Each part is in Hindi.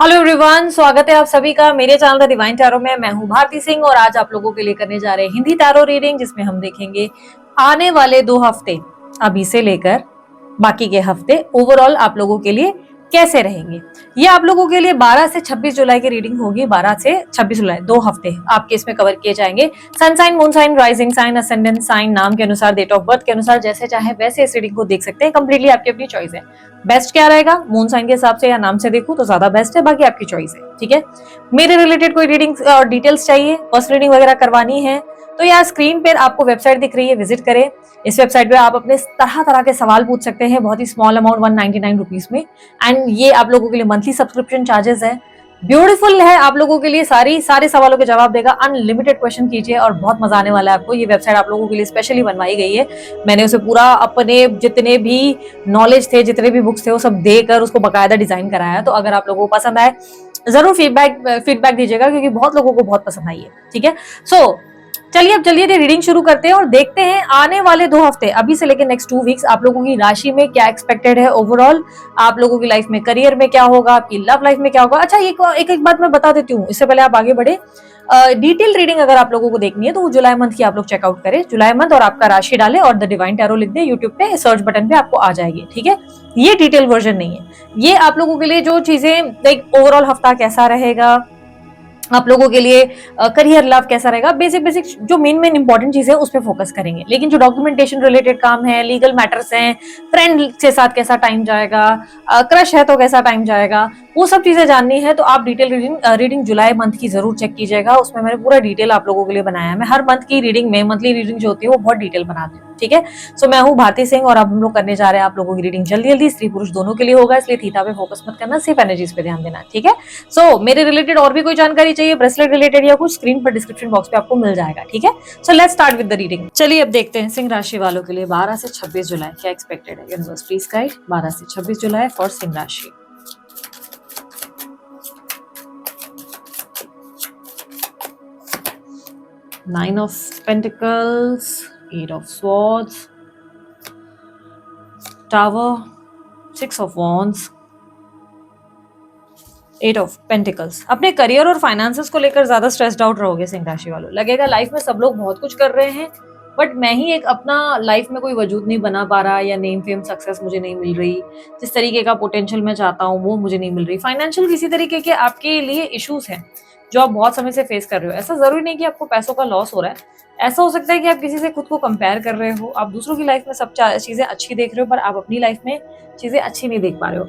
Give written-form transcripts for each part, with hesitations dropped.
हेलो एवरीवन, स्वागत है आप सभी का मेरे चैनल द डिवाइन टैरो में। मैं हूं भारती सिंह और आज आप लोगों के लिए करने जा रहे हैं हिंदी टैरो रीडिंग, जिसमें हम देखेंगे आने वाले 2 हफ्ते अभी से लेकर बाकी के हफ्ते ओवरऑल आप लोगों के लिए कैसे रहेंगे। ये आप लोगों के लिए 12 से 26 जुलाई की रीडिंग होगी। 12 से 26 जुलाई 2 हफ्ते आपके इसमें कवर किए जाएंगे। Sun sign, moon sign, rising sign, ascendant sign, नाम के अनुसार, डेट ऑफ बर्थ के अनुसार, जैसे चाहे वैसे इस रीडिंग को देख सकते हैं। कंप्लीटली आपकी अपनी चॉइस है। बेस्ट क्या रहेगा, मून साइन के हिसाब से या नाम से देखूं तो ज्यादा बेस्ट है, बाकी आपकी चॉइस है। ठीक है, मेरे रिलेटेड कोई रीडिंग और डिटेल्स चाहिए, पर्सनल रीडिंग वगैरह करवानी है तो यार स्क्रीन पर आपको वेबसाइट दिख रही है, विजिट करें। इस वेबसाइट पे आप अपने तरह तरह के सवाल पूछ सकते हैं, बहुत ही स्मॉल अमाउंट 199 रुपीज में। एंड ये आप लोगों के लिए मंथली सब्सक्रिप्शन चार्जेस है। ब्यूटीफुल है, आप लोगों के लिए सारे सवालों के जवाब देगा। अनलिमिटेड क्वेश्चन कीजिए और बहुत मजा आने वाला है आपको। ये वेबसाइट आप लोगों के लिए स्पेशली बनवाई गई है। मैंने उसे पूरा अपने जितने भी नॉलेज थे, जितने भी बुक्स थे, वो सब देकर उसको बकायदा डिजाइन कराया है। तो अगर आप लोगों को पसंद आए जरूर फीडबैक दीजिएगा, क्योंकि बहुत लोगों को बहुत पसंद आई है। ठीक है, सो चलिए अब जल्दी रीडिंग शुरू करते हैं और देखते हैं आने वाले 2 हफ्ते अभी से लेकर नेक्स्ट 2 वीक्स आप लोगों की राशि में क्या एक्सपेक्टेड है। ओवरऑल आप लोगों की लाइफ में, करियर में क्या होगा, आपकी लव लाइफ में क्या होगा। अच्छा, एक बात मैं बता देती हूँ इससे पहले आप आगे बढ़े। डिटेल रीडिंग अगर आप लोगों को देखनी है तो वो जुलाई मंथ की आप लोग चेकआउट करें। जुलाई मंथ और आपका राशि डालें और द डिवाइन टैरो लिख दे, यूट्यूब पे सर्च बटन पे आपको आ जाएगी। ठीक है, ये डिटेल वर्जन नहीं है। ये आप लोगों के लिए जो चीजें, लाइक ओवरऑल हफ्ता कैसा रहेगा, आप लोगों के लिए करियर लव कैसा रहेगा, बेसिक बेसिक जो मेन इंपॉर्टेंट चीजें उस पर फोकस करेंगे। लेकिन जो डॉक्यूमेंटेशन रिलेटेड काम है, लीगल मैटर्स हैं, फ्रेंड के साथ कैसा टाइम जाएगा, क्रश है तो कैसा टाइम जाएगा, वो सब चीजें जाननी है तो आप डिटेल रीडिंग जुलाई मंथ की जरूर चेक कीजिएगा। उसमें मैंने पूरा डिटेल आप लोगों के लिए बनाया है। मैं हर मंथ की रीडिंग में, मंथली रीडिंग जो होती है वो बहुत डिटेल बनाती हूँ। ठीक है, सो मैं हूँ भारती सिंह और अब हम लोग करने जा रहे हैं आप लोगों की रीडिंग जल्दी जल्दी। स्त्री पुरुष दोनों के लिए होगा, इसलिए थीटा पे फोकस मत करना, सिर्फ एनर्जीज पे ध्यान देना। ठीक है, सो मेरे रिलेटेड और भी कोई जानकारी चाहिए, ब्रेसलेट रिलेटेड या कुछ, स्क्रीन पर डिस्क्रिप्शन बॉक्स पे आपको मिल जाएगा। ठीक है, so let's start with the reading. चलिए अब देखते हैं सिंह राशि वालों के लिए 12 से 26 जुलाई क्या एक्सपेक्टेड है। यूनिवर्स प्लीज गाइड 12 से 26 जुलाई फॉर सिंह राशि। Nine of Pentacles, Eight of Swords, Tower, Six of Wands, eight of pentacles. अपने करियर और फाइनेंसेस को लेकर ज्यादा स्ट्रेस्ड आउट रहोगे सिंह राशि वालों। लगेगा लाइफ में सब लोग बहुत कुछ कर रहे हैं बट मैं ही एक अपना लाइफ में कोई वजूद नहीं बना पा रहा, या नेम फेम सक्सेस मुझे नहीं मिल रही, जिस तरीके का पोटेंशियल मैं चाहता हूँ वो मुझे नहीं मिल रही। फाइनेंशियल किसी तरीके के आपके लिए इश्यूज हैं जो आप बहुत समय से फेस कर रहे हो। ऐसा जरूरी नहीं कि आपको पैसों का लॉस हो रहा है, ऐसा हो सकता है कि आप किसी से खुद को कंपेयर कर रहे हो। आप दूसरों की लाइफ में सब चीजें अच्छी देख रहे हो पर आप अपनी लाइफ में चीजें अच्छी नहीं देख पा रहे हो।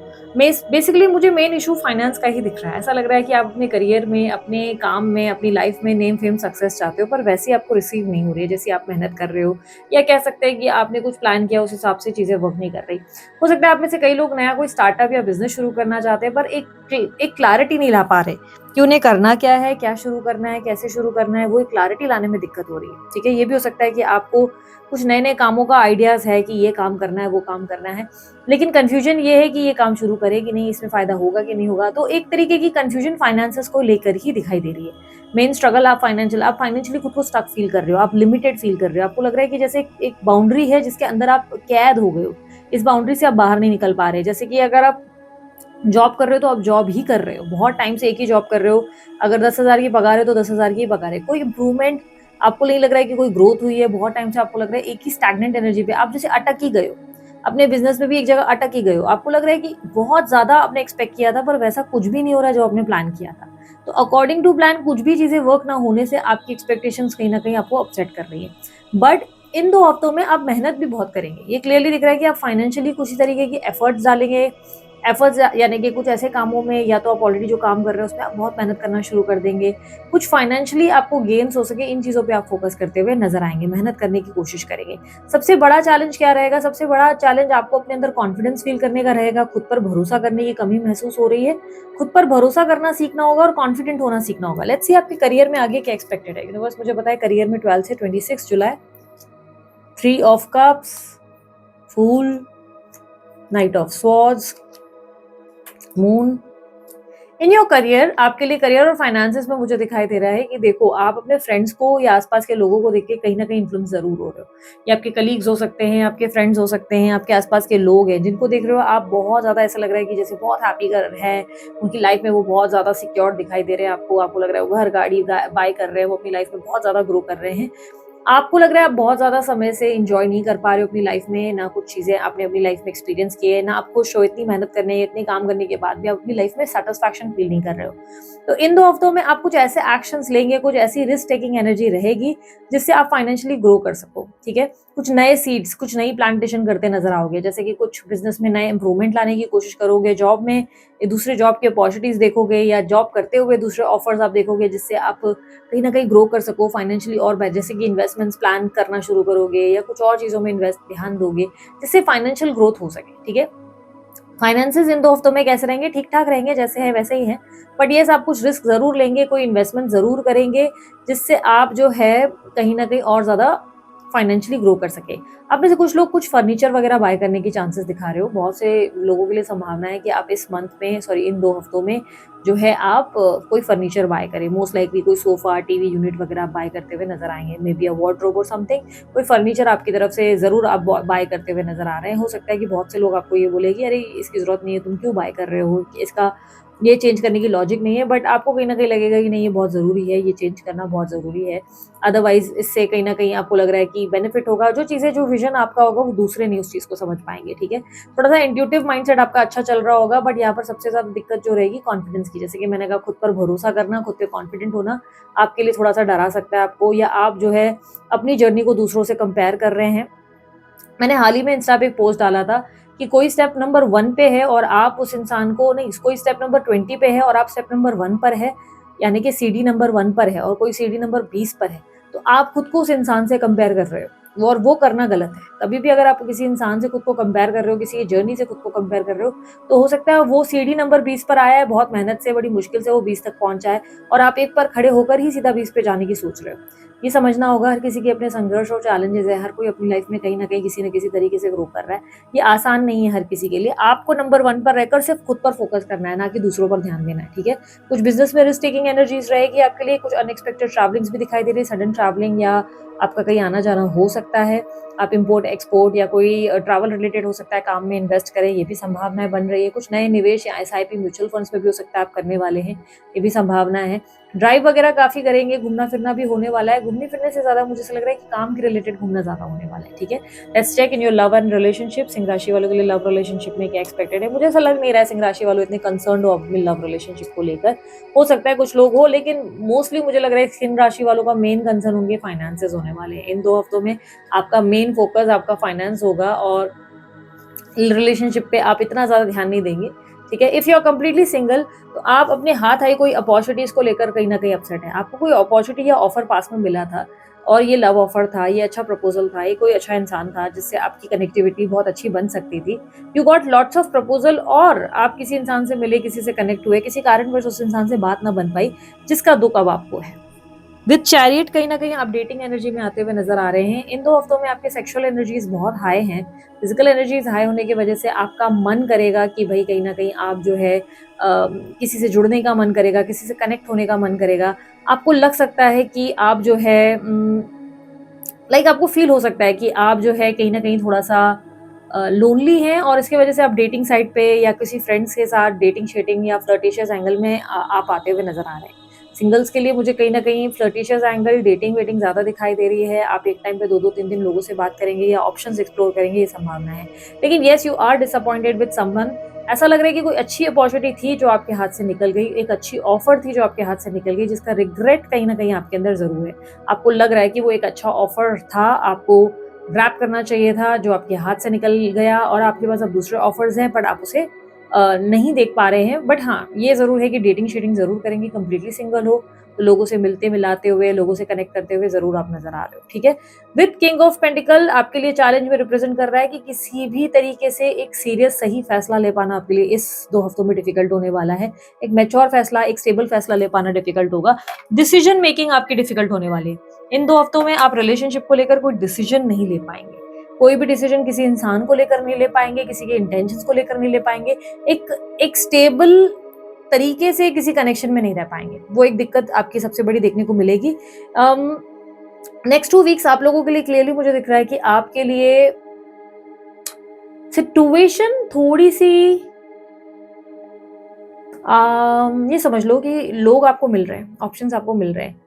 बेसिकली मुझे मेन इशू फाइनेंस का ही दिख रहा है। ऐसा लग रहा है कि आप अपने करियर में, अपने काम में, अपनी लाइफ में नेम फेम सक्सेस चाहते हो पर वैसी आपको रिसीव नहीं हो रही है जैसी आप मेहनत कर रहे हो, या कह सकते हैं कि आपने कुछ प्लान किया उस हिसाब से चीजें वर्क नहीं कर रही। हो सकता है आप में से कई लोग नया कोई स्टार्टअप या बिजनेस शुरू करना चाहते हैं पर एक क्लैरिटी नहीं ला पा रहे कि उन्हें करना क्या है, क्या शुरू करना है, कैसे शुरू करना है। वो एक क्लैरिटी लाने में दिक्कत हो रही है। ठीक है, ये भी हो सकता है कि आपको कुछ नए नए कामों का आइडियाज है कि ये काम करना है, वो काम करना है, लेकिन कंफ्यूजन ये है कि ये काम शुरू करे कि नहीं, इसमें फायदा होगा कि नहीं होगा। तो एक तरीके की कंफ्यूजन फाइनेंसेस को लेकर ही दिखाई दे रही है। मेन स्ट्रगल आप फाइनेंशियली खुद को स्टक फील कर रहे हो, आप लिमिटेड फील कर रहे हो। आपको लग रहा है कि जैसे एक बाउंड्री है जिसके अंदर आप कैद हो गए हो, इस बाउंड्री से आप बाहर नहीं निकल पा रहे। जैसे कि अगर आप जॉब कर रहे हो तो आप जॉब ही कर रहे हो, बहुत टाइम से एक ही जॉब कर रहे हो। अगर 10,000 की पगार है तो 10,000 की पगार है, कोई इंप्रूवमेंट आपको नहीं लग रहा है कि कोई ग्रोथ हुई है। बहुत टाइम से आपको लग रहा है एक ही स्टैग्नेंट एनर्जी पे आप जैसे अटक ही गए हो। अपने बिजनेस में भी एक जगह अटक ही गए हो। आपको लग रहा है कि बहुत ज्यादा आपने एक्सपेक्ट किया था पर वैसा कुछ भी नहीं हो रहा है जो आपने प्लान किया था। तो अकॉर्डिंग टू प्लान कुछ भी चीजें वर्क ना होने से आपकी एक्सपेक्टेशंस कहीं ना कहीं आपको अपसेट कर रही है। बट इन 2 हफ्तों में आप मेहनत भी बहुत करेंगे। ये क्लियरली दिख रहा है कि आप फाइनेंशियली कुछ तरीके की एफर्ट्स डालेंगे। एफर्ट्स यानी कि कुछ ऐसे कामों में, या तो आप ऑलरेडी जो काम कर रहे हो उसमें आप बहुत मेहनत करना शुरू कर देंगे। कुछ फाइनेंशियली आपको गेन्स हो सके, इन चीजों पे आप फोकस करते हुए नजर आएंगे, मेहनत करने की कोशिश करेंगे। सबसे बड़ा चैलेंज क्या रहेगा? सबसे बड़ा चैलेंज आपको अपने अंदर कॉन्फिडेंस फील करने का रहेगा। खुद पर भरोसा करने की कमी महसूस हो रही है। खुद पर भरोसा करना सीखना होगा और कॉन्फिडेंट होना सीखना होगा। लेट्स सी आपके करियर में आगे क्या एक्सपेक्टेड है। यूनिवर्स मुझे बताए करियर में 12 से 26 जुलाई 3 of cups, fool, knight of swords, moon, in your career, आपके लिए करियर और फाइनेंसेस में मुझे दिखाई दे रहा है कि देखो, आप अपने फ्रेंड्स को या आसपास के लोगों को देख के कहीं ना कहीं इन्फ्लुएंस जरूर हो रहे हो। ये आपके कलीग्स हो सकते हैं, आपके फ्रेंड्स हो सकते हैं, आपके आसपास के लोग हैं जिनको देख रहे हो आप, बहुत ज्यादा ऐसा लग रहा है कि जैसे बहुत हैप्पी कर है उनकी लाइफ में, वो बहुत ज्यादा सिक्योर दिखाई दे रहे हैं आपको। आपको लग रहा है वो घर गाड़ी बाय कर रहे हैं, वो अपनी लाइफ में बहुत ज्यादा ग्रो कर रहे हैं। आपको लग रहा है आप बहुत ज़्यादा समय से एंजॉय नहीं कर पा रहे हो अपनी लाइफ में, ना कुछ चीज़ें आपने अपनी लाइफ में एक्सपीरियंस की है, ना आप खुश हो इतनी मेहनत करने, इतने काम करने के बाद भी आप अपनी लाइफ में सैटिस्फैक्शन फील नहीं कर रहे हो। तो इन 2 हफ्तों में आप कुछ ऐसे एक्शंस लेंगे, कुछ ऐसी रिस्क टेकिंग एनर्जी रहेगी जिससे आप फाइनेंशियली ग्रो कर सको, ठीक है? कुछ नए सीड्स, कुछ नई प्लांटेशन करते नजर आओगे, जैसे कि कुछ बिजनेस में नए इंप्रूवमेंट लाने की कोशिश करोगे, जॉब में दूसरे जॉब की अपॉर्चुनिटीज देखोगे, या जॉब करते हुए दूसरे ऑफर्स आप देखोगे जिससे आप कहीं ना कहीं ग्रो कर सको फाइनेंशियली और जैसे कि इन्वेस्टमेंट्स प्लान करना शुरू करोगे या कुछ और चीज़ों में इन्वेस्ट ध्यान दोगे जिससे फाइनेंशियल ग्रोथ हो सके, ठीक है? फाइनेंसेस इन 2 हफ्तों में कैसे रहेंगे? ठीक ठाक रहेंगे, जैसे है वैसे ही है। बट ये आप कुछ रिस्क जरूर लेंगे, कोई इन्वेस्टमेंट जरूर करेंगे जिससे आप जो है कहीं ना कहीं और ज्यादा फाइनेंशियली ग्रो कर सके। आप में से कुछ लोग कुछ फर्नीचर वगैरह बाय करने की चांसेस दिखा रहे हो। बहुत से लोगों के लिए संभावना है कि आप इस मंथ में, सॉरी इन 2 हफ्तों में जो है आप कोई फर्नीचर बाय करें। मोस्ट लाइकली कोई सोफा, टीवी यूनिट वगैरह बाय करते हुए नजर आएंगे, मे बी अ वार्डरोब और समथिंग। कोई फर्नीचर आपकी तरफ से जरूर आप बाय करते हुए नजर आ रहे हैं। हो सकता है कि बहुत से लोग आपको ये बोले कि अरे इसकी जरूरत नहीं है, तुम क्यों बाय कर रहे हो, इसका ये चेंज करने की लॉजिक नहीं है। बट आपको कहीं ना कहीं लगेगा कि नहीं, ये बहुत ज़रूरी है, ये चेंज करना बहुत ज़रूरी है। अदरवाइज इससे कहीं ना कहीं आपको लग रहा है कि बेनिफिट होगा। जो चीज़ें, जो विजन आपका होगा वो दूसरे नहीं उस चीज़ को समझ पाएंगे, ठीक है? थोड़ा सा इंट्यूटिव माइंडसेट आपका अच्छा चल रहा होगा। बट यहाँ पर सबसे ज़्यादा दिक्कत जो रहेगी कॉन्फिडेंस की। जैसे कि मैंने कहा, खुद पर भरोसा करना, खुद पे कॉन्फिडेंट होना आपके लिए थोड़ा सा डरा सकता है आपको, या आप जो है अपनी जर्नी को दूसरों से कंपेयर कर रहे हैं। मैंने हाल ही में इंस्टा पे एक पोस्ट डाला था कि कोई स्टेप नंबर 1 पे है और आप उस इंसान को नहीं, कोई स्टेप नंबर 20 पे है और आप स्टेप नंबर 1 पर है, यानी कि सीढ़ी नंबर 1 पर है और कोई सीढ़ी नंबर 20 पर है। तो आप खुद को उस इंसान से कंपेयर कर रहे हो और वो करना गलत है। कभी भी अगर आप किसी इंसान से खुद को कंपेयर कर रहे हो, किसी जर्नी से खुद को कंपेयर कर रहे हो, तो हो सकता है वो सीढ़ी नंबर 20 पर आया है, बहुत मेहनत से, बड़ी मुश्किल से वो 20 तक पहुंचा है और आप एक पर खड़े होकर ही सीधा 20 पे जाने की सोच रहे हो। ये समझना होगा, हर किसी के अपने संघर्ष और चैलेंजेस है। हर कोई अपनी लाइफ में कहीं ना कहीं किसी न किसी तरीके से ग्रो कर रहा है। ये आसान नहीं है हर किसी के लिए। आपको नंबर 1 पर रहकर सिर्फ खुद पर फोकस करना है, ना कि दूसरों पर ध्यान देना है, ठीक है? कुछ बिजनेस में रिस्क टेकिंग एनर्जीज रहेगी आपके लिए, कुछ अनएक्सपेक्टेड ट्रैवलिंग्स भी दिखाई दे रही है, सडन ट्रैवलिंग, या आपका कहीं आना जाना हो सकता है। आप इंपोर्ट एक्सपोर्ट या कोई ट्रैवल रिलेटेड हो सकता है, काम में इन्वेस्ट करें, ये भी संभावनाएं बन रही है। कुछ नए निवेश या एसआईपी म्यूचुअल फंड्स में भी हो सकता है आप करने वाले हैं, ये भी संभावना है। ड्राइव वगैरह काफी करेंगे, घूमना फिरना भी होने वाला है। घूमने फिरने से ज्यादा मुझे ऐसा लग रहा है कि काम के रिलेटेड घूमना ज्यादा होने वाला है, ठीक है? Let's check in your love and relationship. सिंह राशि वालों के लिए लव रिलेशनशिप में क्या एक्सपेक्टेड है? मुझे ऐसा लग नहीं रहा है सिंह राशि वालों इतने कंसर्न हो अपनी लव रिलेशनशिप को लेकर। हो सकता है कुछ लोग हो, लेकिन मोस्टली मुझे लग रहा है सिंह राशि वालों का मेन कंसर्न होंगे फाइनेंसेस होने वाले हैं। इन 2 हफ्तों में आपका मेन फोकस आपका फाइनेंस होगा और रिलेशनशिप पे आप इतना ज्यादा ध्यान नहीं देंगे, ठीक है? If you are completely single, तो आप अपने हाथ आई कोई अपॉर्चुनिटीज को लेकर कहीं ना कहीं अपसेट है। आपको कोई अपॉर्चुनिटी या ऑफर पास में मिला था और ये लव ऑफर था, ये अच्छा प्रपोजल था, ये कोई अच्छा इंसान था जिससे आपकी कनेक्टिविटी बहुत अच्छी बन सकती थी। You got lots of proposal और आप किसी इंसान से मिले, किसी से कनेक्ट हुए, किसी कारणवश उस इंसान से बात ना बन पाई, जिसका दुख अब आपको है। विद चैरियट कहीं ना कहीं आप डेटिंग एनर्जी में आते हुए नजर आ रहे हैं। इन 2 हफ्तों में आपके सेक्सुअल एनर्जीज बहुत हाई हैं। फिजिकल एनर्जीज हाई होने की वजह से आपका मन करेगा कि भाई कहीं ना कहीं आप जो है किसी से जुड़ने का मन करेगा, किसी से कनेक्ट होने का मन करेगा। आपको लग सकता है कि आप जो है आपको फील हो सकता है कि आप जो है कहीं ना कहीं थोड़ा सा लोनली हैं और इसकी वजह से आप डेटिंग साइट पे या किसी फ्रेंड्स के साथ डेटिंग शेटिंग या फ्लर्टिशियस एंगल में आप आते हुए नजर आ रहे हैं। सिंगल्स के लिए मुझे कहीं ना कहीं फ्लर्टिशियस एंगल, डेटिंग वेटिंग ज़्यादा दिखाई दे रही है। आप एक टाइम पे 2-2 3 दिन लोगों से बात करेंगे या ऑप्शंस एक्सप्लोर करेंगे, ये संभावना है। लेकिन yes, you are disappointed with someone. ऐसा लग रहा है कि कोई अच्छी अपॉर्चुनिटी थी जो आपके हाथ से निकल गई, एक अच्छी ऑफर थी जो आपके हाथ से निकल गई, जिसका रिग्रेट कहीं ना कहीं आपके अंदर जरूर है। आपको लग रहा है कि वो एक अच्छा ऑफर था, आपको ग्रैब करना चाहिए था, जो आपके हाथ से निकल गया और आपके पास अब दूसरे ऑफर्स हैं बट आप उसे नहीं देख पा रहे हैं। बट हाँ, ये जरूर है कि डेटिंग शेटिंग जरूर करेंगे। कंप्लीटली सिंगल हो तो लोगों से मिलते मिलाते हुए, लोगों से कनेक्ट करते हुए जरूर आप नजर आ रहे हो, ठीक है? विद किंग ऑफ पेंटिकल आपके लिए चैलेंज में रिप्रेजेंट कर रहा है कि किसी भी तरीके से एक सीरियस सही फैसला ले पाना आपके लिए इस 2 हफ्तों में डिफिकल्ट होने वाला है। एक मैच्योर फैसला, एक स्टेबल फैसला ले पाना डिफिकल्ट होगा। डिसीजन मेकिंग आपकी डिफिकल्ट होने वाली है। इन 2 हफ्तों में आप रिलेशनशिप को लेकर कोई डिसीजन नहीं ले पाएंगे। कोई भी डिसीजन किसी इंसान को लेकर नहीं ले पाएंगे, किसी के इंटेंशंस को लेकर नहीं ले पाएंगे। एक स्टेबल तरीके से किसी कनेक्शन में नहीं रह पाएंगे। वो एक दिक्कत आपकी सबसे बड़ी देखने को मिलेगी। नेक्स्ट 2 वीक्स आप लोगों के लिए क्लियरली मुझे दिख रहा है कि आपके लिए सिचुएशन थोड़ी सी ये समझ लो कि लोग आपको मिल रहे हैं, ऑप्शंस आपको मिल रहे हैं,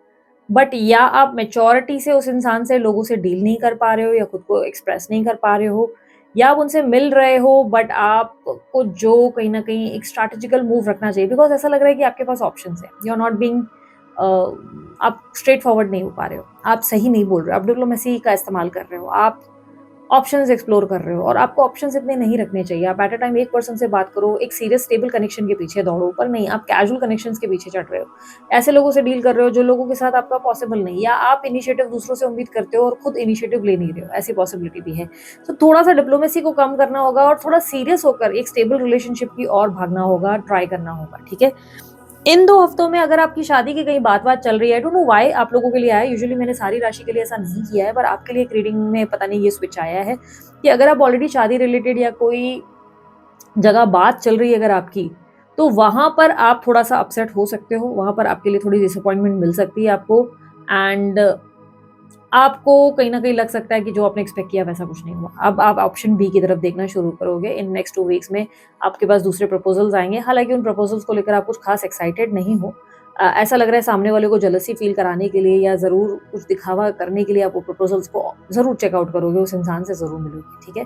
बट या आप मैच्योरिटी से उस इंसान से लोगों से डील नहीं कर पा रहे हो या खुद को एक्सप्रेस नहीं कर पा रहे हो, या आप उनसे मिल रहे हो बट आपको जो कहीं ना कहीं एक स्ट्रैटेजिकल मूव रखना चाहिए, बिकॉज ऐसा लग रहा है कि आपके पास ऑप्शंस है, यू आर नॉट बीइंग आप स्ट्रेट फॉरवर्ड नहीं हो पा रहे हो, आप सही नहीं बोल रहे हो, आप डिप्लोमेसी का इस्तेमाल कर रहे हो, आप ऑप्शंस एक्सप्लोर कर रहे हो, और आपको ऑप्शंस इतने नहीं रखने चाहिए। आप एट अ टाइम एक पर्सन से बात करो, एक सीरियस स्टेबल कनेक्शन के पीछे दौड़ो, पर नहीं आप कैजुअल कनेक्शंस के पीछे चढ़ रहे हो, ऐसे लोगों से डील कर रहे हो जो लोगों के साथ आपका पॉसिबल नहीं, या आप इनिशिएटिव दूसरों से उम्मीद करते हो और खुद इनिशिएटिव ले नहीं रहे हो, ऐसी पॉसिबिलिटी भी है। तो थोड़ा सा डिप्लोमेसी को कम करना होगा और थोड़ा सीरियस होकर एक स्टेबल रिलेशनशिप की ओर भागना होगा, ट्राई करना होगा, ठीक है। इन 2 हफ्तों में अगर आपकी शादी की कहीं बात चल रही है, आई डोंट नो व्हाई आप लोगों के लिए आया, यूजुअली मैंने सारी राशि के लिए ऐसा नहीं किया है, पर आपके लिए एक रीडिंग में पता नहीं ये स्विच आया है कि अगर आप ऑलरेडी शादी रिलेटेड या कोई जगह बात चल रही है अगर आपकी, तो वहां पर आप थोड़ा सा अपसेट हो सकते हो, वहां पर आपके लिए थोड़ी डिसअपॉइंटमेंट मिल सकती है आपको, एंड आपको कहीं न कहीं लग सकता है कि जो आपने एक्सपेक्ट किया वैसा कुछ नहीं हुआ। अब आप ऑप्शन बी की तरफ देखना शुरू करोगे। इन नेक्स्ट 2 वीक्स में आपके पास दूसरे प्रपोज़ल्स आएँगे। हालाँकि उन प्रपोज़ल्स को लेकर आप कुछ ख़ास एक्साइटेड नहीं हो। ऐसा लग रहा है सामने वाले को जेलसी फ़ील कराने के लिए या ज़रूर कुछ दिखावा करने के लिए आप वो प्रपोज़ल्स को ज़रूर चेक आउट करोगे, उस इंसान से ज़रूर मिलोगे, ठीक है?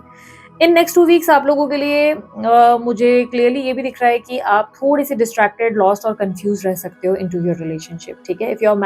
इन नेक्स्ट 2 वीक्स आप लोगों के लिए मुझे क्लियरली ये भी दिख रहा है कि आप थोड़ी-सी डिस्ट्रैक्टेड, लॉस्ट और कन्फ्यूज़्ड रह सकते हो इनटू योर रिलेशनशिप, ठीक है? इफ यू आर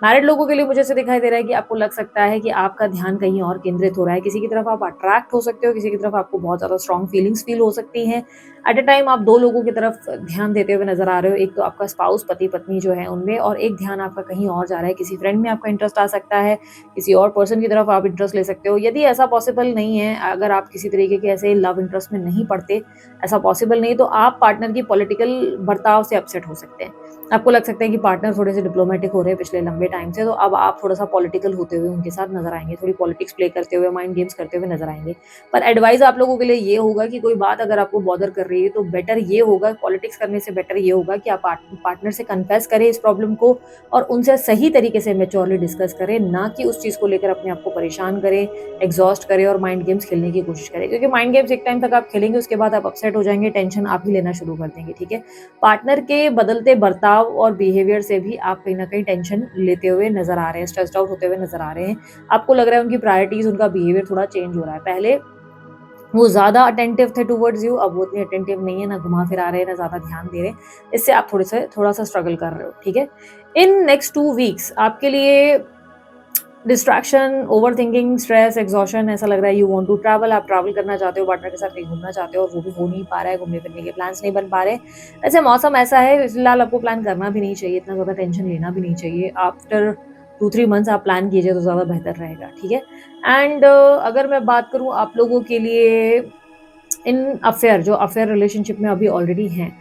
मैरिड लोगों के लिए मुझे ऐसे दिखाई दे रहा है कि आपको लग सकता है कि आपका ध्यान कहीं और केंद्रित हो रहा है, किसी की तरफ आप अट्रैक्ट हो सकते हो, किसी की तरफ आपको बहुत ज़्यादा स्ट्रॉन्ग फीलिंग्स फ़ील हो सकती हैं। एट अ टाइम आप 2 लोगों की तरफ ध्यान देते हुए नज़र आ रहे हो, एक तो आपका स्पाउस पति-पत्नी जो है उनमें, और एक ध्यान आपका कहीं और जा रहा है, किसी फ्रेंड में आपका इंटरेस्ट आ सकता है, किसी और पर्सन की तरफ आप इंटरेस्ट ले सकते हो। यदि ऐसा पॉसिबल नहीं है, अगर आप किसी तरीके के ऐसे लव इंटरेस्ट में नहीं पड़ते, ऐसा पॉसिबल नहीं, तो आप पार्टनर की पॉलिटिकल बर्ताव से अपसेट हो सकते हैं। आपको लग सकता है कि पार्टनर थोड़े से डिप्लोमेटिक हो रहे हैं पिछले लंबे टाइम से, तो अब आप थोड़ा-सा पॉलिटिकल होते हुए उनके साथ नज़र आएँगे, थोड़ी पॉलिटिक्स प्ले करते हुए, माइंड गेम्स करते हुए नज़र आएँगे। पर एडवाइस आप लोगों के लिए ये होगा कि कोई बात अगर आपको बॉदर कर रही है, तो बेटर ये होगा, पॉलिटिक्स करने से बेटर ये होगा कि आप पार्टनर से कन्फेस करें इस प्रॉब्लम को और उनसे सही तरीके से मैच्योरली डिस्कस करें, ना कि उस चीज़ को लेकर अपने आप को परेशान करें, एग्ज़ॉस्ट करें और माइंड गेम्स खेलने की कोशिश करें। क्योंकि माइंड गेम्स एक टाइम तक आप खेलेंगे, उसके बाद आप अपसेट हो जाएँगे, टेंशन आप ही लेना शुरू कर देंगे, ठीक है? पार्टनर के बदलते बर्ताव और बिहेवियर से भी आप कहीं न कहीं टेंशन लेते हुए नज़र आ रहे हैं, स्ट्रेस्ड आउट होते हुए नज़र आ रहे हैं। आपको लग रहा है उनकी प्रायोरिटीज़, उनका बिहेवियर थोड़ा चेंज हो रहा है। पहले वो ज़्यादा अटेंटिव थे टुवर्ड्स यू, अब वो इतने अटेंटिव नहीं है, ना घुमा-फिरा रहे हैं, ना ज़्यादा ध्यान दे रहे हैं। इससे आप थोड़ा-सा स्ट्रगल कर रहे हो, ठीक है? इन नेक्स्ट 2 वीक्स आपके लिए डिस्ट्रैक्शन, ओवरथिंकिंग, स्ट्रेस, एग्ज़ॉशन, ऐसा लग रहा है यू वांट टू ट्रैवल, आप ट्रैवल करना चाहते हो, पार्टनर के साथ कहीं घूमना चाहते हो और वो भी हो नहीं पा रहा है, घूमने-फिरने के प्लान्स नहीं बन पा रहे। वैसे मौसम ऐसा है, फिलहाल आपको प्लान करना भी नहीं चाहिए, इतना ज़्यादा टेंशन लेना भी नहीं चाहिए। आफ्टर 2-3 मंथ्स आप प्लान कीजिए तो ज़्यादा बेहतर रहेगा, ठीक है? एंड अगर मैं बात करूँ आप लोगों के लिए इन जो अफेयर रिलेशनशिप में अभी ऑलरेडी हैं,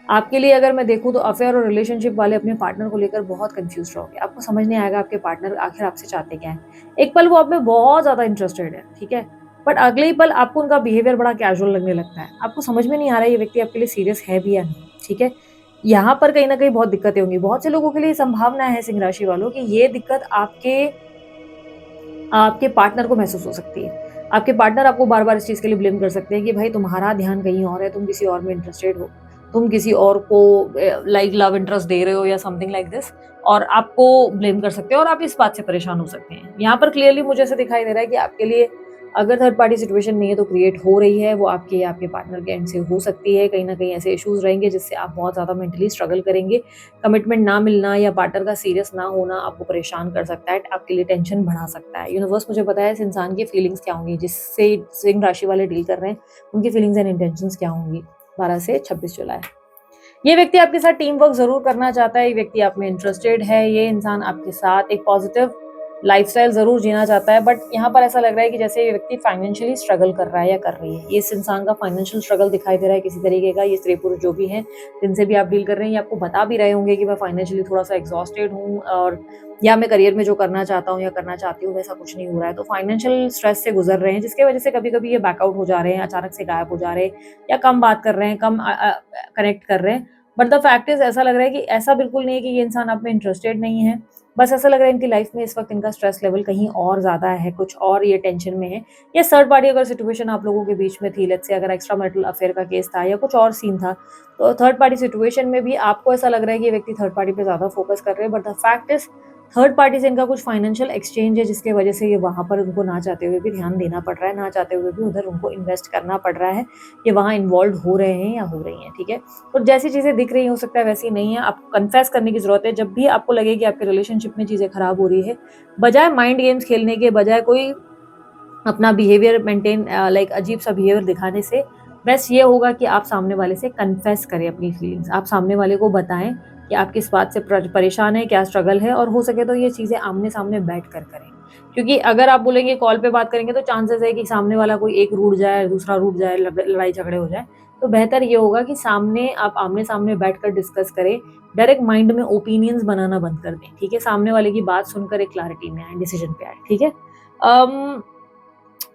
आपके लिए अगर मैं देखूँ तो अफेयर और रिलेशनशिप वाले अपने पार्टनर को लेकर बहुत कंफ्यूज रहोगे। आपको समझ नहीं आएगा आपके पार्टनर आखिर आपसे चाहते क्या हैं। एक पल वो आप में बहुत ज़्यादा इंटरेस्टेड है, ठीक है? बट अगले ही पल आपको उनका बिहेवियर बड़ा कैजुअल लगने लगता है। आपको समझ में नहीं आ रहा है ये व्यक्ति आपके लिए सीरियस है भी या नहीं, ठीक है? यहाँ पर कहीं न कहीं बहुत दिक्कतें होंगी। बहुत से लोगों के लिए संभावना है सिंह राशि वालों कि ये दिक्कत आपके आपके पार्टनर को महसूस हो सकती है। आपके पार्टनर आपको बार-बार इस चीज़ के लिए ब्लेम कर सकते हैं कि भाई तुम्हारा ध्यान कहीं और है, तुम किसी और में इंटरेस्टेड हो। तुम किसी और को लाइक लव इंटरेस्ट दे रहे हो या समथिंग लाइक दिस, और आपको ब्लेम कर सकते हो और आप इस बात से परेशान हो सकते हैं। यहाँ पर क्लियरली मुझे ऐसा दिखाई दे रहा है कि आपके लिए अगर थर्ड पार्टी सिचुएशन नहीं है तो क्रिएट हो रही है, वो आपके या आपके पार्टनर के एंड से हो सकती है। कहीं न कहीं ऐसे इश्यूज़ रहेंगे जिससे आप बहुत ज़्यादा मेंटली स्ट्रगल करेंगे। कमिटमेंट ना मिलना या पार्टनर का सीरियस ना होना आपको परेशान कर सकता है, आपके लिए टेंशन बढ़ा सकता है। यूनिवर्स मुझे बताया इस इंसान की फीलिंग्स क्या होंगी, जिससे सिंह राशि वाले डील कर रहे हैं, उनकी फीलिंग्स एंड इंटेंशंस क्या होंगी 12 से 26 जुलाई। ये व्यक्ति आपके साथ टीम वर्क ज़रूर करना चाहता है, ये व्यक्ति आप में इंटरेस्टेड है, ये इंसान आपके साथ एक पॉजिटिव लाइफ़स्टाइल ज़रूर जीना चाहता है, बट यहाँ पर ऐसा लग रहा है कि जैसे ये व्यक्ति फाइनेंशियली स्ट्रगल कर रहा है या कर रही है। ये इस इंसान का फाइनेंशियल स्ट्रगल दिखाई दे रहा है किसी तरीके का। ये स्त्री पुरुष जो भी हैं, जिनसे भी आप डील कर रहे हैं, ये आपको बता भी रहे होंगे कि मैं फाइनेंशियली थोड़ा-सा एग्ज़ॉस्टेड हूँ, और या मैं करियर में जो करना चाहता हूँ या करना चाहती हूँ वैसा कुछ नहीं हो रहा है। तो फाइनेंशियल स्ट्रेस से गुज़र रहे हैं, जिसकी वजह से कभी-कभी ये बैकआउट हो जा रहे हैं, अचानक से गायब हो जा रहे हैं या कम बात कर रहे हैं, कम कनेक्ट कर रहे हैं। बट द फैक्ट इज ऐसा लग रहा है कि ऐसा बिल्कुल नहीं है कि ये इंसान आप में इंटरेस्टेड नहीं है, बस ऐसा लग रहा है इनकी लाइफ में इस वक्त इनका स्ट्रेस लेवल कहीं और ज़्यादा है, कुछ और ये टेंशन में है। या थर्ड पार्टी अगर सिचुएशन आप लोगों के बीच में थी, लेट्स से अगर एक्स्ट्रा मैरिटल अफेयर का केस था या कुछ और सीन था, तो थर्ड पार्टी सिचुएशन में भी आपको ऐसा लग रहा है कि ये व्यक्ति थर्ड पार्टी पे ज़्यादा फोकस कर रहे हैं, but the fact is third party से इनका कुछ फाइनेंशियल एक्सचेंज है जिसके वजह से ये वहाँ पर उनको ना चाहते हुए भी ध्यान देना पड़ रहा है, ना चाहते हुए भी उधर उनको इन्वेस्ट करना पड़ रहा है, ये वहाँ इन्वॉल्व हो रहे हैं या हो रही हैं, ठीक है। तो जैसी चीज़ें दिख रही हो सकता है वैसी नहीं है, आपको कन्फेस करने की ज़रूरत है। जब भी आपको लगे कि आपके रिलेशनशिप में चीज़ें खराब हो रही है, बजाय माइंड गेम्स खेलने के, बजाय कोई अपना बिहेवियर मेंटेन लाइक अजीब सा बिहेवियर दिखाने से, बेस्ट ये होगा कि आप सामने वाले से कन्फेस करें अपनी फीलिंग्स, आप सामने वाले को बताएं कि आप किस बात से परेशान है, क्या स्ट्रगल है, और हो सके तो ये चीज़ें आमने सामने बैठ कर करें। क्योंकि अगर आप बोलेंगे कॉल पे बात करेंगे तो चांसेस है कि सामने वाला कोई एक रूठ जाए, दूसरा रूठ जाए, लड़ाई झगड़े हो जाए। तो बेहतर ये होगा कि सामने आप आमने सामने बैठकर डिस्कस करें, डायरेक्ट माइंड में ओपिनियंस बनाना बंद कर दें, ठीक है। सामने वाले की बात सुनकर एक क्लैरिटी में आए, डिसीजन पे आए, ठीक है।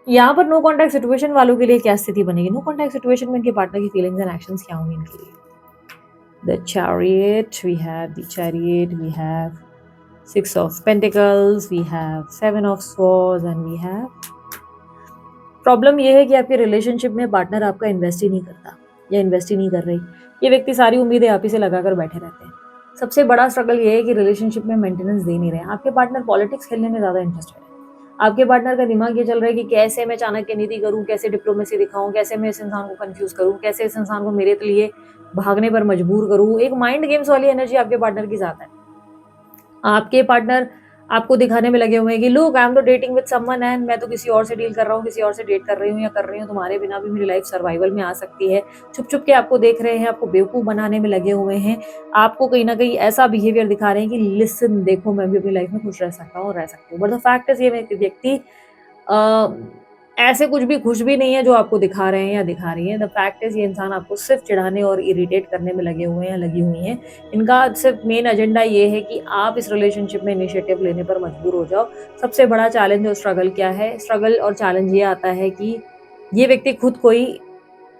यहाँ पर नो कॉन्टैक्ट सिचुएशन वालों के लिए क्या स्थिति बनेगी? नो कॉन्टैक्ट सिचुएशन में इनके पार्टनर की फीलिंग्स एंड एक्शंस क्या होंगे इनके लिए? The chariot, we have the chariot, we have 6 of Pentacles, we have 7 of Swords and we have problem ये है कि आपके रिलेशनशिप में पार्टनर आपका इन्वेस्ट ही नहीं करता या इन्वेस्ट ही नहीं कर रही। ये व्यक्ति सारी उम्मीदें आप ही से लगाकर बैठे रहते हैं। सबसे बड़ा स्ट्रगल ये है कि रिलेशनशिप में मेंटेनेंस दे नहीं रहे। आपके पार्टनर पॉलिटिक्स खेलने में ज़्यादा इंटरेस्टेड है। आपके पार्टनर का दिमाग ये चल रहा है कि कैसे मैं चाणक्य नीति करूँ, कैसे डिप्लोमेसी दिखाऊँ, कैसे मैं इस इंसान को कंफ्यूज करूँ, कैसे इस इंसान को मेरे लिए भागने पर मजबूर करूँ। एक माइंड गेम्स वाली एनर्जी आपके पार्टनर की ज़्यादा है। आपके पार्टनर आपको दिखाने में लगे हुए हैं कि लुक आई एम तो डेटिंग विद समवन एंड मैं तो किसी और से डील कर रहा हूँ, किसी और से डेट कर रही हूँ या कर रही हूँ, तुम्हारे बिना भी मेरी लाइफ सर्वाइवल में आ सकती है। छुप छुप के आपको देख रहे हैं, आपको बेवकूफ़ बनाने में लगे हुए हैं, आपको कहीं ना कहीं ऐसा बिहेवियर दिखा रहे हैं कि लिसन देखो मैं भी अपनी लाइफ में खुश रह सकता हूँ और रह सकती हूँ। बट द फैक्ट इज ये व्यक्ति ऐसे कुछ भी खुश भी नहीं है जो आपको दिखा रहे हैं या दिखा रही है। द फैक्ट इज ये इंसान आपको सिर्फ चिढ़ाने और इरिटेट करने में लगे हुए हैं, लगी हुई हैं। इनका सिर्फ मेन एजेंडा ये है कि आप इस रिलेशनशिप में इनिशिएटिव लेने पर मजबूर हो जाओ। सबसे बड़ा चैलेंज और स्ट्रगल क्या है? स्ट्रगल और चैलेंज ये आता है कि ये व्यक्ति खुद कोई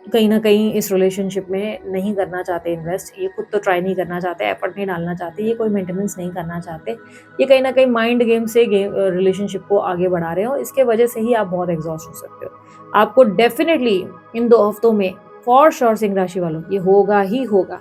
कहीं न कहीं इस रिलेशनशिप में नहीं करना चाहते इन्वेस्ट, ये खुद तो ट्राई नहीं करना चाहते, एफर्ट नहीं डालना चाहते, ये कोई मेंटेनेंस नहीं करना चाहते। ये कहीं न कहीं माइंड गेम से रिलेशनशिप को आगे बढ़ा रहे हो, इसके वजह से ही आप बहुत एग्ज़ॉस्ट हो सकते हो। आपको डेफ़िनिटली इन 2 हफ्तों में फॉर श्योर सिंह राशि वालों ये होगा ही होगा।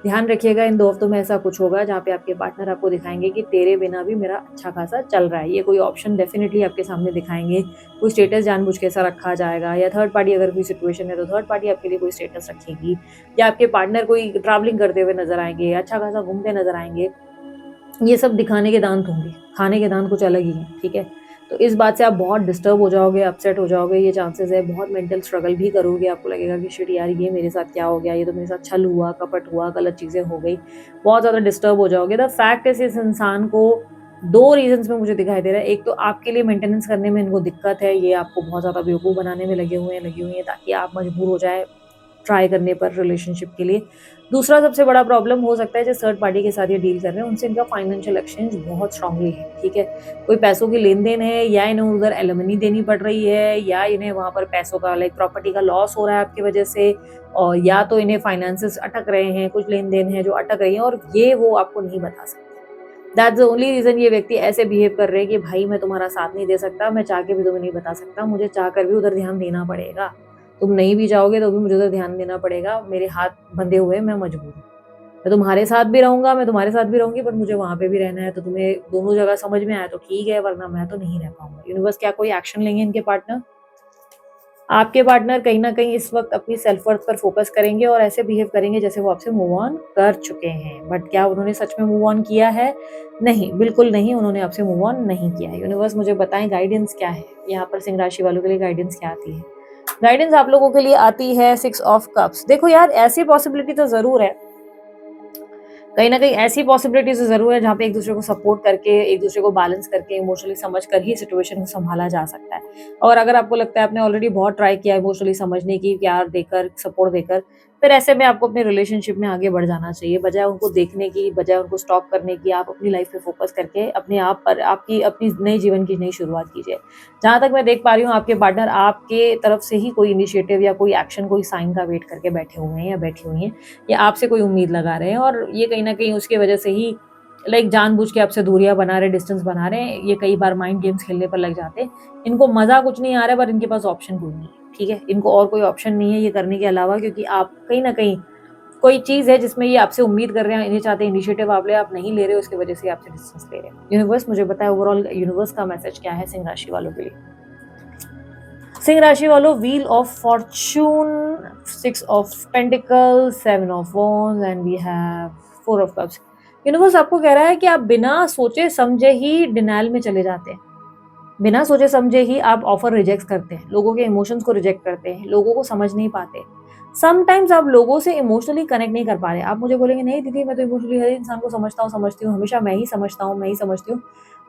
ध्यान रखिएगा इन 2 हफ्तों में ऐसा कुछ होगा जहाँ पे आपके पार्टनर आपको दिखाएँगे कि तेरे बिना भी मेरा अच्छा खासा चल रहा है। ये कोई ऑप्शन डेफ़िनिटली आपके सामने दिखाएँगे। कोई स्टेटस जानबूझ के ऐसा रखा जाएगा या थर्ड पार्टी अगर कोई सिचुएशन है तो थर्ड पार्टी आपके लिए कोई स्टेटस रखेगी या आपके पार्टनर कोई ट्रैवलिंग करते हुए नज़र आएँगे, अच्छा खासा घूमते नज़र आएँगे। ये सब दिखाने के दांत होंगे, खाने के दांत कुछ अलग ही हैं, ठीक है? तो इस बात से आप बहुत डिस्टर्ब हो जाओगे, अपसेट हो जाओगे, ये चांसेस है, बहुत मेंटल स्ट्रगल भी करोगे, आपको लगेगा कि शिट यार ये मेरे साथ क्या हो गया, ये तो मेरे साथ छल हुआ, कपट हुआ, गलत चीज़ें हो गई, बहुत ज़्यादा डिस्टर्ब हो जाओगे। द फैक्ट इज़ इस इंसान को 2 रीज़न्स में मुझे दिखाई दे रहा है, एक तो आपके लिए मेंटेनेंस करने में इनको दिक्कत है, ये आपको बहुत ज़्यादा बेवकूफ़ बनाने में लगे हुए हैं, लगी हुई हैं ताकि आप मजबूर हो जाएँ ट्राई करने पर रिलेशनशिप के लिए। दूसरा सबसे बड़ा प्रॉब्लम हो सकता है जिस थर्ड पार्टी के साथ ये डील कर रहे हैं उनसे इनका फाइनेंशियल एक्सचेंज बहुत स्ट्रांगली है, ठीक है। कोई पैसों की लेन-देन है या इन्हें उधर एलिमनी देनी पड़ रही है या इन्हें वहाँ पर पैसों का लाइक प्रॉपर्टी का लॉस हो रहा है आपकी वजह से, और या तो इन्हें फाइनेंसेस अटक रहे हैं, कुछ लेन-देन है जो अटक रही है और ये वो आपको नहीं बता सकते। दैट्स द ओनली रीज़न ये व्यक्ति ऐसे बिहेव कर रहे हैं कि भाई मैं तुम्हारा साथ नहीं दे सकता, मैं चाह के भी तुम्हें नहीं बता सकता, मुझे चाह कर भी उधर ध्यान देना पड़ेगा। तुम नहीं भी जाओगे तो भी मुझे उधर ध्यान देना पड़ेगा, मेरे हाथ बंधे हुए हैं, मैं मजबूर हूँ। मैं तुम्हारे साथ भी रहूँगा, मैं तुम्हारे साथ भी रहूँगी बट मुझे वहाँ पे भी रहना है, तो तुम्हें दोनों जगह समझ में आए तो ठीक है, वरना मैं तो नहीं रह पाऊँगा। यूनिवर्स क्या कोई एक्शन लेंगे इनके पार्टनर? आपके पार्टनर कहीं न कहीं इस वक़्त अपनी सेल्फ वर्थ पर फ़ोकस करेंगे और ऐसे बिहेव करेंगे जैसे वो आपसे मूव ऑन कर चुके हैं। बट क्या उन्होंने सच में मूव ऑन किया है? नहीं, बिल्कुल नहीं, उन्होंने आपसे मूव ऑन नहीं किया है। यूनिवर्स मुझे बताएँ गाइडेंस क्या है? यहाँ पर सिंह राशि वालों के लिए गाइडेंस क्या आती है? गाइडेंस आप लोगों के लिए आती है 6 ऑफ कप्स। देखो यार, ऐसी पॉसिबिलिटी तो ज़रूर है, कहीं न कहीं ऐसी पॉसिबिलिटीज़ ज़रूर है जहाँ पे एक-दूसरे को सपोर्ट करके, एक-दूसरे को बैलेंस करके, इमोशनली समझ कर ही सिचुएशन को सँभाला जा सकता है। और अगर आपको लगता है आपने ऑलरेडी बहुत ट्राई किया है इमोशनली समझने की, प्यार देकर, सपोर्ट देकर, फिर ऐसे में आपको अपने रिलेशनशिप में आगे बढ़ जाना चाहिए, बजाय उनको देखने की, बजाय उनको स्टॉक करने की। आप अपनी लाइफ पे फोकस करके अपने आप पर आपकी अपनी नए जीवन की नई शुरुआत कीजिए। जहाँ तक मैं देख पा रही हूँ, आपके पार्टनर आपके तरफ से ही कोई इनिशिएटिव या कोई एक्शन, कोई साइन का वेट करके बैठे हुए हैं या बैठी हुई हैं, या आपसे कोई उम्मीद लगा रहे हैं, और ये कहीं न कहीं उसकी वजह से ही जानबूझ के आपसे दूरियाँ बना रहे, डिस्टेंस बना रहे हैं। ये कई बार माइंड गेम्स खेलने पर लग जाते हैं। इनको मज़ा कुछ नहीं आ रहा है, पर इनके पास ऑप्शन कोई नहीं है, ठीक है? इनको और कोई ऑप्शन नहीं है ये करने के अलावा, क्योंकि आप कहीं न कहीं कोई चीज़ है जिसमें ये आपसे उम्मीद कर रहे हैं, इन्हें चाहते हैं इनिशिएटिव आप नहीं ले रहे हो, उसकी वजह से आपसे डिस्टेंस ले रहे हैं। यूनिवर्स मुझे बताएं ओवरऑल यूनिवर्स का मैसेज क्या है सिंह राशि वालों के लिए? सिंह राशि वालों, wheel of fortune, 6 of pentacles, 7 of wands and we have 4 of cups. Universe आपको कह रहा है कि आप बिना सोचे समझे ही डिनायल में चले जाते हैं। बिना सोचे समझे ही आप ऑफर रिजेक्ट करते हैं, लोगों के इमोशंस को रिजेक्ट करते हैं, लोगों को समझ नहीं पाते। समटाइम्स आप लोगों से इमोशनली कनेक्ट नहीं कर पा रहे। आप मुझे बोलेंगे नहीं दीदी, मैं तो इमोशनली हर इंसान को समझती हूँ, हमेशा मैं ही समझती हूँ।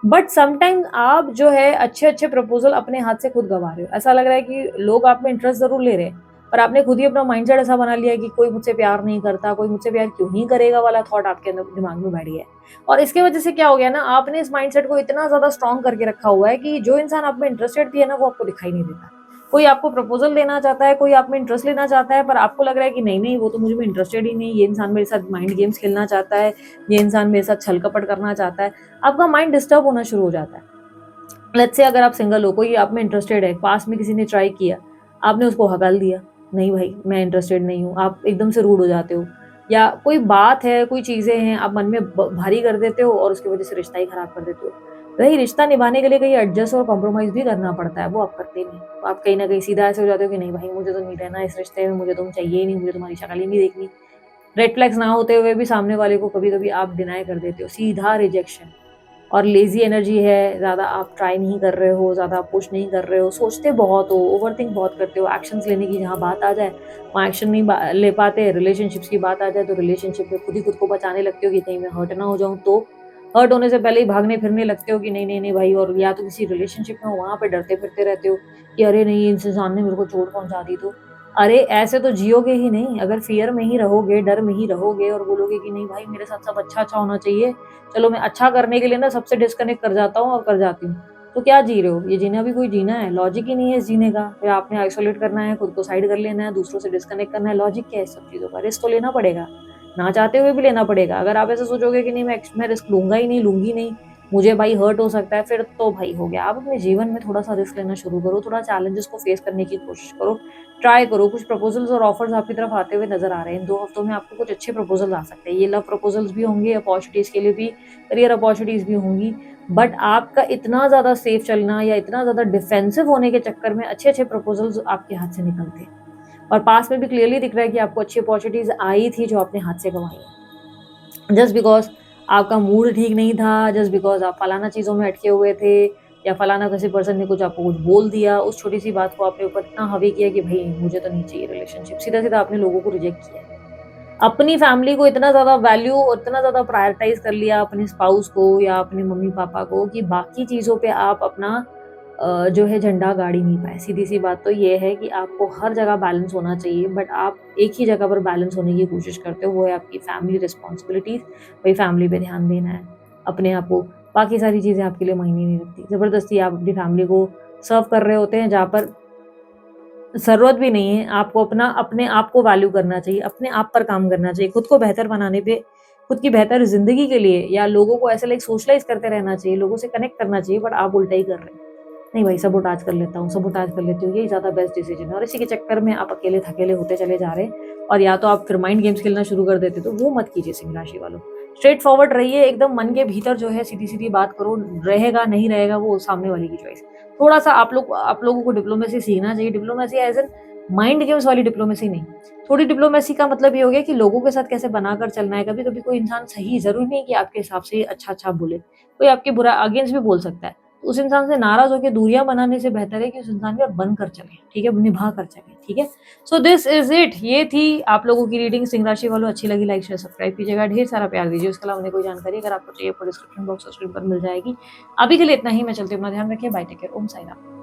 बट समटाइम्स आप जो है अच्छे-अच्छे प्रपोज़ल अपने हाथ से खुद गँवा रहे हो। ऐसा लग रहा है कि लोग आप में इंटरेस्ट ज़रूर ले रहे हैं, पर आपने खुद ही अपना माइंडसेट ऐसा बना लिया है कि कोई मुझसे प्यार नहीं करता, कोई मुझसे प्यार क्यों ही करेगा वाला थॉट आपके अंदर दिमाग में बैठ गया है। और इसकी वजह से क्या हो गया ना, आपने इस माइंडसेट को इतना ज़्यादा स्ट्रॉन्ग करके रखा हुआ है कि जो इंसान आप में इंटरेस्टेड भी है ना, वो आपको दिखाई नहीं देता। कोई आपको प्रपोज़ल देना चाहता है, कोई आप में इंटरेस्ट लेना चाहता है, पर आपको लग रहा है कि नहीं, वो तो मुझ में इंटरेस्टेड ही नहीं, ये इंसान मेरे साथ माइंड गेम्स खेलना चाहता है, ये इंसान मेरे साथ छल-कपट करना चाहता है। आपका माइंड डिस्टर्ब होना शुरू हो जाता है। लेट्स से अगर आप सिंगल हो, कोई आप में इंटरेस्टेड है, पास में किसी ने ट्राई किया, आपने उसको हकल दिया, नहीं भाई मैं इंटरेस्टेड नहीं हूँ, आप एकदम से रूड हो जाते हो। या कोई बात है, कोई चीज़ें हैं, आप मन में भारी कर देते हो और उसकी वजह से रिश्ता ही खराब कर देते हो। वही रिश्ता निभाने के लिए कहीं एडजस्ट और कॉम्प्रोमाइज़ भी करना पड़ता है, वो आप करते नहीं। तो आप कहीं न कहीं सीधा ऐसे हो जाते हो कि नहीं भाई मुझे तो नहीं रहना इस रिश्ते में, मुझे तुम चाहिए ही नहीं, मुझे तुम्हारी शक्ल ही नहीं देखनी। रेड फ्लैग्स ना होते हुए भी सामने वाले को कभी-कभी आप डिनाई कर देते हो, सीधा रिजेक्शन। और लेज़ी एनर्जी है, ज़्यादा आप ट्राई नहीं कर रहे हो, ज़्यादा आप पुश नहीं कर रहे हो, सोचते बहुत हो, ओवरथिंक बहुत करते हो, एक्शंस लेने की जहाँ बात आ जाए, वहाँ एक्शन नहीं ले पाते, रिलेशनशिप्स की बात आ जाए तो रिलेशनशिप में खुद ही खुद को बचाने लगते हो कि कहीं मैं हर्ट ना हो जाऊँ तो। हर्ट होने से पहले ही भागने-फिरने लगते हो कि नहीं भाई, और या तो किसी रिलेशनशिप में हो, वहाँ पे डरते-फिरते रहते हो कि अरे नहीं, इस इंसान ने मेरे को चोट पहुँचा दी तो। अरे ऐसे तो जियोगे ही नहीं, अगर फ़ियर में ही रहोगे, डर में ही रहोगे और बोलोगे कि नहीं भाई मेरे साथ सब अच्छा-अच्छा होना चाहिए, चलो मैं अच्छा करने के लिए ना सबसे डिस्कनेक्ट कर जाता हूँ और कर जाती हूँ। तो क्या जी रहे हो? ये जीना भी कोई जीना है? लॉजिक ही नहीं है इस जीने का। फिर आपने आइसोलेट करना है, खुद को साइड कर लेना है, दूसरों से डिस्कनेक्ट करना है। लॉजिक क्या है इस सब चीज़ों का? रिस्क तो लेना पड़ेगा, ना चाहते हुए भी लेना पड़ेगा। अगर आप ऐसे सोचोगे कि नहीं मैं रिस्क लूँगा ही नहीं, लूँगी नहीं, मुझे भाई हर्ट हो सकता है, फिर तो भाई हो गया। आप अपने जीवन में थोड़ा-सा रिस्क लेना शुरू करो, थोड़ा चैलेंजेस को फेस करने की कोशिश करो, ट्राई करो। कुछ प्रपोज़ल्स और ऑफर्स आपकी तरफ आते हुए नज़र आ रहे हैं। इन 2 हफ्तों में आपको कुछ अच्छे प्रपोज़ल आ सकते हैं। ये लव प्रपोज़ल्स भी होंगे, अपॉर्च्युनिटीज़ के लिए भी, करियर अपॉर्च्युनिटीज़ भी होंगी। बट आपका इतना ज़्यादा सेफ चलना या इतना ज़्यादा डिफेंसिव होने के चक्कर में अच्छे-अच्छे प्रपोज़ल्स आपके हाथ से निकलते हैं। और पास में भी क्लियरली दिख रहा है कि आपको अच्छी अपॉर्च्युनिटीज़ आई थी जो आपने हाथ से गँवाई हैं। जस्ट बिकॉज़ आपका मूड ठीक नहीं था, जस्ट बिकॉज़ आप फलाना चीज़ों में अटके हुए थे, या फलाना किसी पर्सन ने कुछ आपको कुछ बोल दिया, उस छोटी-सी बात को आपने ऊपर इतना हावी किया कि भई मुझे तो नहीं चाहिए रिलेशनशिप। सीधा-सीधा आपने लोगों को रिजेक्ट किया। अपनी फैमिली को इतना ज़्यादा वैल्यू और इतना ज़्यादा प्रायोरिटाइज़ कर लिया अपने स्पाउस को या अपने मम्मी-पापा को, कि बाकी चीज़ों पे आप अपना जो है झंडा गाड़ ही नहीं पाए। सीधी-सी बात तो ये है कि आपको हर जगह बैलेंस होना चाहिए, बट आप एक ही जगह पर बैलेंस होने की कोशिश करते हो, वो है आपकी फैमिली रिस्पॉन्सिबिलिटीज़। वही फैमिली पे ध्यान देना है, अपने आप को, बाकी सारी चीज़ें आपके लिए मायने नहीं रखती। ज़बरदस्ती आप अपनी फैमिली को सर्व कर रहे होते हैं जहाँ पर ज़रूरत भी नहीं है। आपको अपने आप को वैल्यू करना चाहिए, अपने आप पर काम करना चाहिए, खुद को बेहतर बनाने पे, खुद की बेहतर ज़िंदगी के लिए, या लोगों को ऐसे सोशलाइज़ करते रहना चाहिए, लोगों से कनेक्ट करना चाहिए, बट आप उल्टा ही कर रहे हैं। नहीं भाई सबोटाज कर लेता हूँ, सबोटाज कर लेती हूँ, यही ज़्यादा बेस्ट डिसीजन है, और इसी के चक्कर में आप अकेले-थकेले होते चले जा रहे हैं, और या तो आप फिर माइंड गेम्स खेलना शुरू कर देते, तो वो मत कीजिए सिंह राशि वालों। स्ट्रेट फॉरवर्ड रहिए, एकदम मन के भीतर जो है सीधी-सीधी बात करो, रहेगा, नहीं रहेगा वो सामने वाले की चॉइस। थोड़ा-सा आप लोगों को डिप्लोमेसी सीखना चाहिए, diplomacy as in mind games वाली डिप्लोमेसी नहीं। थोड़ी डिप्लोमेसी का मतलब ये हो गया कि लोगों के साथ कैसे बनाकर चलना है। कभी-कभी कोई इंसान सही ज़रूरी नहीं कि आपके हिसाब से अच्छा-अच्छा बोले, कोई आपके बुरा अगेंस्ट भी बोल सकता है। तो उस इंसान से नाराज़ होके दूरियाँ बनाने से बेहतर है कि उस इंसान के साथ बनकर चलें, ठीक है? निभा कर चलें, ठीक है? So this is it. ये थी आप लोगों की रीडिंग। सिंह राशि वालों, अच्छी लगी लाइक, शेयर, सब्सक्राइब कीजिएगा, ढेर सारा प्यार दीजिए। उसके अलावा मुझे कोई जानकारी अगर आपको चाहिए, आपको डिस्क्रिप्शन बॉक्स और स्क्रीन पर मिल जाएगी। अभी के लिए इतना ही, मैं चलती हूँ, अपना ध्यान रखिए, बाय, टेक केयर, ओम साई राम।